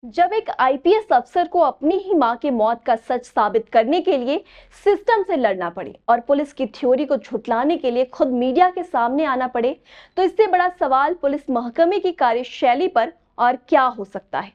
जब एक आईपीएस अफसर को अपनी ही मां की मौत का सच साबित करने के लिए सिस्टम से लड़ना पड़े और पुलिस की थ्योरी को झुठलाने के लिए खुद मीडिया के सामने आना पड़े, तो इससे बड़ा सवाल पुलिस महकमे की कार्यशैली पर और क्या हो सकता है।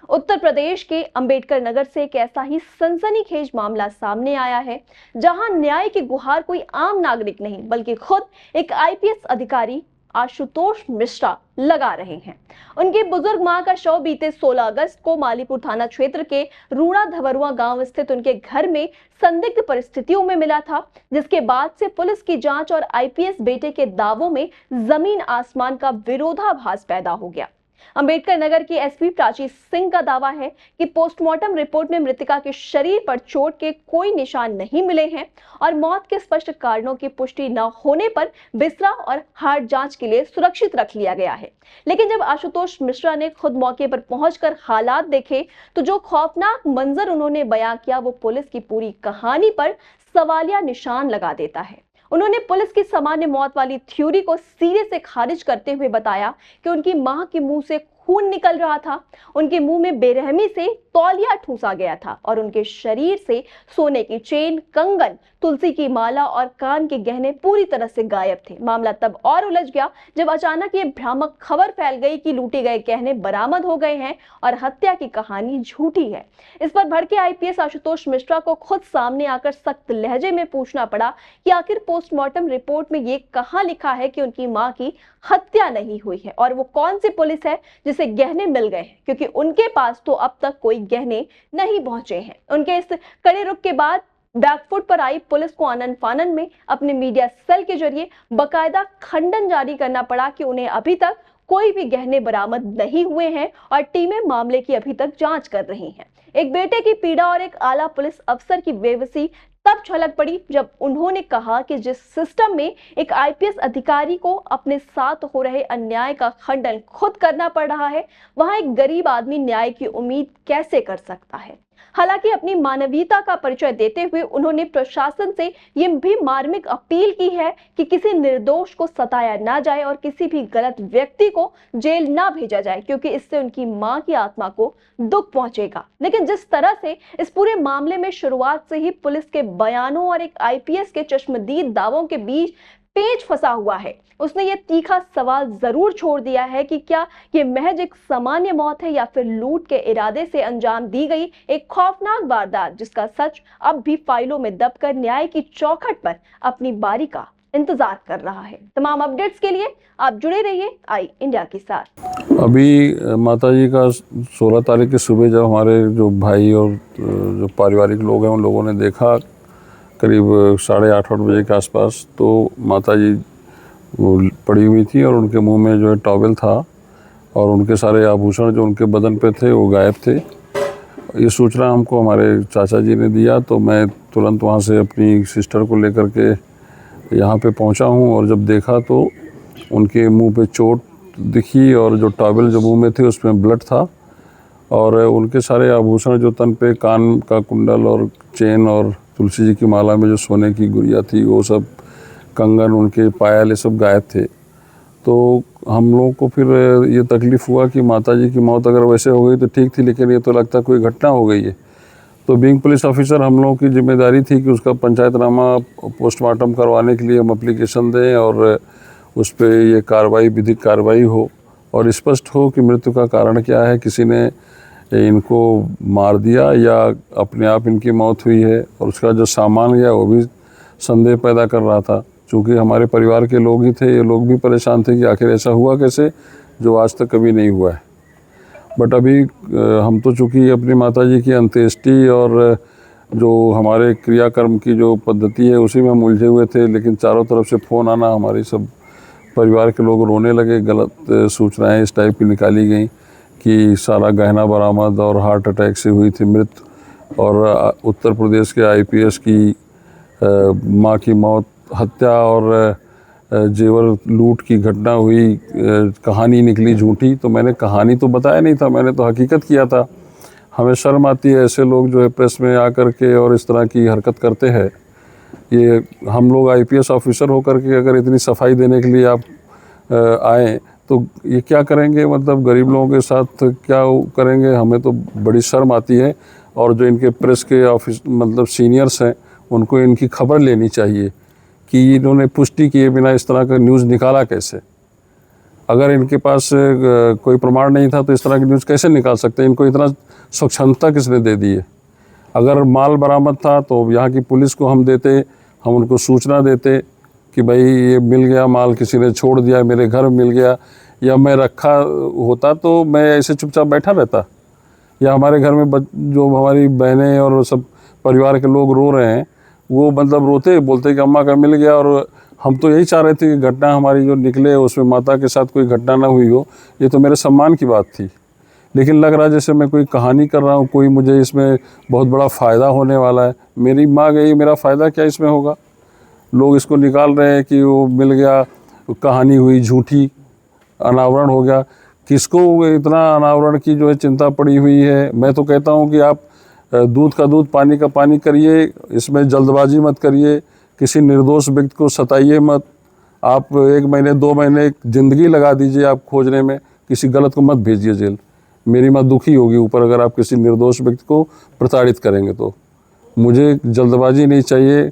उत्तर प्रदेश के अंबेडकर नगर से एक ऐसा ही सनसनीखेज मामला सामने आया है, जहां न्याय की गुहार कोई आम नागरिक नहीं बल्कि खुद एक आईपीएस अधिकारी आशुतोष मिश्रा लगा रहे हैं। उनकी बुजुर्ग मां का शव बीते 16 अगस्त को मालीपुर थाना क्षेत्र के रूड़ा धवरुआ गांव स्थित उनके घर में संदिग्ध परिस्थितियों में मिला था, जिसके बाद से पुलिस की जांच और आईपीएस बेटे के दावों में जमीन आसमान का विरोधाभास पैदा हो गया। अंबेडकर नगर की एसपी प्राची सिंह का दावा है कि पोस्टमार्टम रिपोर्ट में मृतका के शरीर पर चोट के कोई निशान नहीं मिले हैं और मौत के स्पष्ट कारणों की पुष्टि न होने पर बिस्तरा और हार्ट जांच के लिए सुरक्षित रख लिया गया है। लेकिन जब आशुतोष मिश्रा ने खुद मौके पर पहुंचकर हालात देखे, तो जो खौफनाक मंजर उन्होंने बयां किया वो पुलिस की पूरी कहानी पर सवालिया निशान लगा देता है। उन्होंने पुलिस की सामान्य मौत वाली थ्योरी को सिरे से खारिज करते हुए बताया कि उनकी मां के मुंह से खून निकल रहा था, उनके मुंह में बेरहमी से तौलिया ठूसा गया था और उनके शरीर से सोने की चेन, कंगन, तुलसी की माला और कान के गहने पूरी तरह से गायब थे। मामला तब और उलझ गया जब अचानक ये भ्रामक खबर फैल गई कि लूटे गए गहने बरामद हो गए हैं और हत्या की कहानी झूठी है। इस पर भड़के आईपीएस आशुतोष मिश्रा को खुद सामने आकर सख्त लहजे में पूछना पड़ा कि आखिर पोस्टमार्टम रिपोर्ट में ये कहां लिखा है कि उनकी मां की हत्या नहीं हुई है और वो कौन सी पुलिस है जिसे गहने मिल गए हैं, क्योंकि उनके पास तो अब तक कोई गहने नहीं पहुंचे हैं। उनके इस कड़े रुख के बाद बैकफुट पर आई पुलिस को आनन फानन में अपने मीडिया सेल के जरिए बकायदा खंडन जारी करना पड़ा कि उन्हें अभी तक कोई भी गहने बरामद नहीं हुए हैं और टीमें मामले की अभी तक जांच कर रही हैं। एक बेटे की पीड़ा और एक आला पुलिस अफसर की बेबसी तब छलक पड़ी जब उन्होंने कहा कि जिस सिस्टम में एक आईपीएस अधिकारी को अपने साथ हो रहे अन्याय का खंडन खुद करना पड़ रहा है, वहां एक गरीब आदमी न्याय की उम्मीद कैसे कर सकता है। हालांकि अपनी मानवीयता का परिचय देते हुए उन्होंने प्रशासन से ये भी मार्मिक अपील की है कि किसी निर्दोष को सताया ना जाए और किसी भी गलत व्यक्ति को जेल ना भेजा जाए, क्योंकि इससे उनकी मां की आत्मा को दुख पहुंचेगा। लेकिन जिस तरह से इस पूरे मामले में शुरुआत से ही पुलिस के बयानों और एक आईपीएस के चश्मदीद दावों के बीच पेच फंसा हुआ है, उसने ये तीखा सवाल जरूर छोड़ दिया है कि क्या ये महज एक सामान्य मौत है या फिर लूट के इरादे से अंजाम दी गई एक खौफनाक वारदात, जिसका सच अब भी फाइलों में दबकर न्याय की चौखट पर अपनी बारी का इंतजार कर रहा है। तमाम अपडेट्स के लिए आप जुड़े रहिए आई इंडिया के साथ। अभी माताजी का 16 तारीख की सुबह जब हमारे जो भाई और जो पारिवारिक लोग हैं उन लोगों ने देखा करीब 8:30 बजे के आसपास, तो माताजी वो पड़ी हुई थी और उनके मुंह में जो है टॉवेल था और उनके सारे आभूषण जो उनके बदन पे थे वो गायब थे। ये सूचना हमको हमारे चाचा जी ने दिया, तो मैं तुरंत वहाँ से अपनी सिस्टर को लेकर के यहाँ पे पहुँचा हूँ और जब देखा तो उनके मुंह पे चोट दिखी और जो टॉवेल जो मुंह में थे उसमें ब्लड था और उनके सारे आभूषण जो तन पे, कान का कुंडल और चेन और तुलसी जी की माला में जो सोने की गुड़िया थी वो सब, कंगन, उनके पायल, ये सब गायब थे। तो हम लोगों को फिर ये तकलीफ़ हुआ कि माताजी की मौत अगर वैसे हो गई तो ठीक थी, लेकिन ये तो लगता कोई घटना हो गई है। तो बीइंग पुलिस ऑफिसर हम लोगों की जिम्मेदारी थी कि उसका पंचायतनामा पोस्टमार्टम करवाने के लिए हम एप्लीकेशन दें और उस पर ये कार्रवाई, विधिक कार्रवाई हो और स्पष्ट हो कि मृत्यु का कारण क्या है, किसी ने इनको मार दिया या अपने आप इनकी मौत हुई है। और उसका जो सामान गया वो भी संदेह पैदा कर रहा था, क्योंकि हमारे परिवार के लोग ही थे, ये लोग भी परेशान थे कि आखिर ऐसा हुआ कैसे जो आज तक कभी नहीं हुआ है। बट अभी हम तो चूँकि अपनी माताजी की अंत्येष्टि और जो हमारे क्रियाकर्म की जो पद्धति है उसी में हम उलझे हुए थे, लेकिन चारों तरफ से फ़ोन आना, हमारी सब परिवार के लोग रोने लगे। गलत सूचनाएं इस टाइप की निकाली गई कि सारा गहना बरामद और हार्ट अटैक से हुई थी मृत्यु और उत्तर प्रदेश के आईपीएस की मां की मौत, हत्या और जेवर लूट की घटना हुई, कहानी निकली झूठी। तो मैंने कहानी तो बताया नहीं था, मैंने तो हकीकत किया था। हमें शर्म आती है ऐसे लोग जो है प्रेस में आकर के और इस तरह की हरकत करते हैं। ये हम लोग आईपीएस ऑफिसर होकर के अगर इतनी सफाई देने के लिए आप आएँ तो ये क्या करेंगे, मतलब गरीब लोगों के साथ क्या करेंगे, हमें तो बड़ी शर्म आती है। और जो इनके प्रेस के ऑफिस मतलब सीनियर्स हैं, उनको इनकी खबर लेनी चाहिए कि इन्होंने पुष्टि किए बिना इस तरह का न्यूज़ निकाला कैसे। अगर इनके पास कोई प्रमाण नहीं था तो इस तरह की न्यूज़ कैसे निकाल सकते हैं, इनको इतना स्वच्छंदता किसने दे दी है। अगर माल बरामद था तो यहाँ की पुलिस को हम देते, हम उनको सूचना देते कि भाई ये मिल गया माल, किसी ने छोड़ दिया, मेरे घर मिल गया, या मैं रखा होता तो मैं ऐसे चुपचाप बैठा रहता, या हमारे घर में जो हमारी बहनें और सब परिवार के लोग रो रहे हैं, वो मतलब रोते बोलते कि अम्मा का मिल गया। और हम तो यही चाह रहे थे कि घटना हमारी जो निकले उसमें माता के साथ कोई घटना ना हुई हो, ये तो मेरे सम्मान की बात थी। लेकिन लग रहा है जैसे मैं कोई कहानी कर रहा हूँ, कोई मुझे इसमें बहुत बड़ा फ़ायदा होने वाला है। मेरी माँ गई, मेरा फ़ायदा क्या इसमें होगा। लोग इसको निकाल रहे हैं कि वो मिल गया, कहानी हुई झूठी, अनावरण हो गया। किसको इतना अनावरण की जो है चिंता पड़ी हुई है। मैं तो कहता हूँ कि आप दूध का दूध पानी का पानी करिए, इसमें जल्दबाजी मत करिए, किसी निर्दोष व्यक्ति को सताइए मत। आप 1 महीने 2 महीने ज़िंदगी लगा दीजिए आप खोजने में, किसी गलत को मत भेजिए जेल। मेरी माँ दुखी होगी ऊपर अगर आप किसी निर्दोष व्यक्ति को प्रताड़ित करेंगे तो। मुझे जल्दबाजी नहीं चाहिए,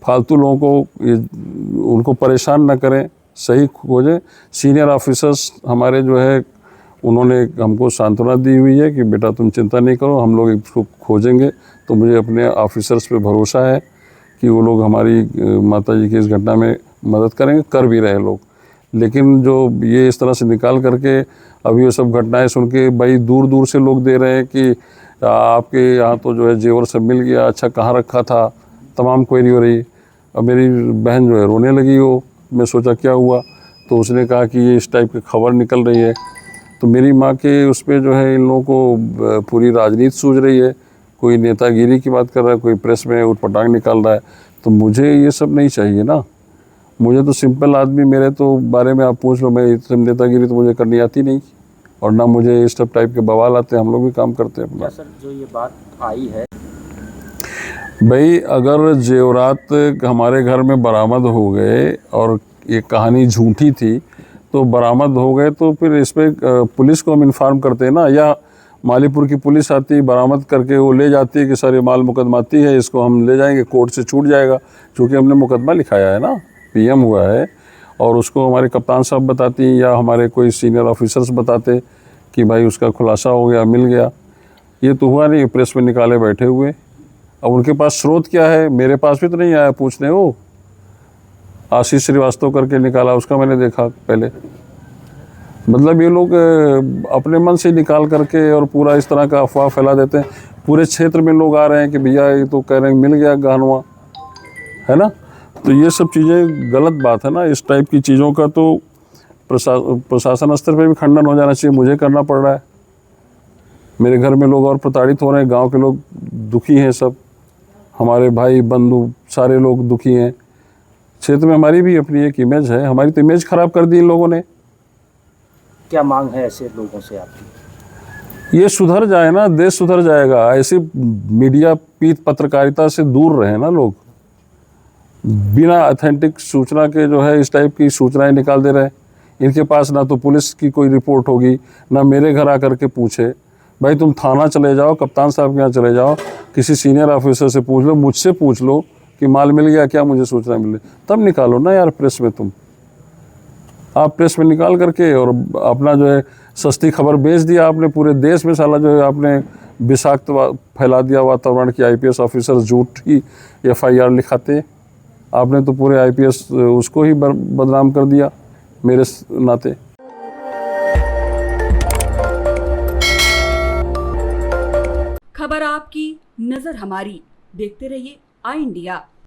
फालतू लोगों को उनको परेशान ना करें, सही खोजें। सीनियर ऑफिसर्स हमारे जो है उन्होंने हमको सांत्वना दी हुई है कि बेटा तुम चिंता नहीं करो, हम लोग इसको खोजेंगे। तो मुझे अपने ऑफिसर्स पे भरोसा है कि वो लोग हमारी माताजी की इस घटना में मदद करेंगे, कर भी रहे लोग। लेकिन जो ये इस तरह से निकाल करके अभी ये सब घटनाएं सुन के भाई दूर दूर से लोग दे रहे हैं कि आपके यहाँ तो जो है जेवर सब मिल गया, अच्छा कहाँ रखा था, तमाम क्वेरी हो रही। अब मेरी बहन जो है रोने लगी हो, मैं सोचा क्या हुआ, तो उसने कहा कि ये इस टाइप की खबर निकल रही है। तो मेरी माँ के उस पर जो है इन लोगों को पूरी राजनीति सूझ रही है, कोई नेतागिरी की बात कर रहा है, कोई प्रेस में उटपटांग निकाल रहा है। तो मुझे ये सब नहीं चाहिए ना। मुझे तो सिंपल आदमी, मेरे तो बारे में आप पूछ लो, मैं इस नेतागिरी तो मुझे करनी आती नहीं, और ना मुझे इस सब टाइप के बवाल आते हैं। हम लोग भी काम करते हैं अपना। सर जो ये बात आई है भाई, अगर जेवरात हमारे घर में बरामद हो गए और ये कहानी झूठी थी तो बरामद हो गए, तो फिर इस पर पुलिस को हम इन्फॉर्म करते हैं ना, या मालीपुर की पुलिस आती बरामद करके वो ले जाती है कि सर ये माल मुकदमाती है, इसको हम ले जाएंगे, कोर्ट से छूट जाएगा। क्योंकि हमने मुकदमा लिखाया है ना, पीएम हुआ है, और उसको हमारे कप्तान साहब बताती या हमारे कोई सीनियर ऑफिसर्स बताते कि भाई उसका खुलासा हो गया, मिल गया। ये तो हुआ नहीं, प्रेस में निकाले बैठे हुए। अब उनके पास स्रोत क्या है, मेरे पास भी तो नहीं आया पूछने। वो आशीष श्रीवास्तव करके निकाला, उसका मैंने देखा पहले। मतलब ये लोग अपने मन से निकाल करके और पूरा इस तरह का अफवाह फैला देते हैं। पूरे क्षेत्र में लोग आ रहे हैं कि भैया ये तो कह रहे हैं मिल गया गहनवा, है ना। तो ये सब चीज़ें गलत बात है ना। इस टाइप की चीज़ों का तो प्रशासन स्तर पे भी खंडन हो जाना चाहिए। मुझे करना पड़ रहा है, मेरे घर में लोग और प्रताड़ित हो रहे हैं, गांव के लोग दुखी हैं, सब हमारे भाई बंधु सारे लोग दुखी हैं। क्षेत्र में हमारी भी अपनी एक इमेज है, हमारी तो इमेज खराब कर दी इन लोगों ने। क्या मांग है ऐसे लोगों से आपकी? ये सुधर जाए ना, देश सुधर जाएगा। ऐसे मीडिया पीत पत्रकारिता से दूर रहे ना लोग। बिना ऑथेंटिक सूचना के जो है इस टाइप की सूचनाएं निकाल दे रहे हैं। इनके पास ना तो पुलिस की कोई रिपोर्ट होगी, ना मेरे घर आकर के पूछे। भाई तुम थाना चले जाओ, कप्तान साहब के यहाँ चले जाओ, किसी सीनियर ऑफिसर से पूछ लो, मुझसे पूछ लो कि माल मिल गया क्या, मुझे सूचना मिले, तब निकालो ना यार प्रेस में। तुम आप प्रेस में निकाल करके और अपना जो है सस्ती खबर बेच दिया आपने पूरे देश में। साला जो है आपने विषाक्त फैला दिया वातावरण की। आईपीएस ऑफिसर झूठी एफआईआर लिखाते, आपने तो पूरे आईपीएस उसको ही बदनाम कर दिया मेरे नाते। खबर आपकी, नजर हमारी। देखते रहिए आई इंडिया।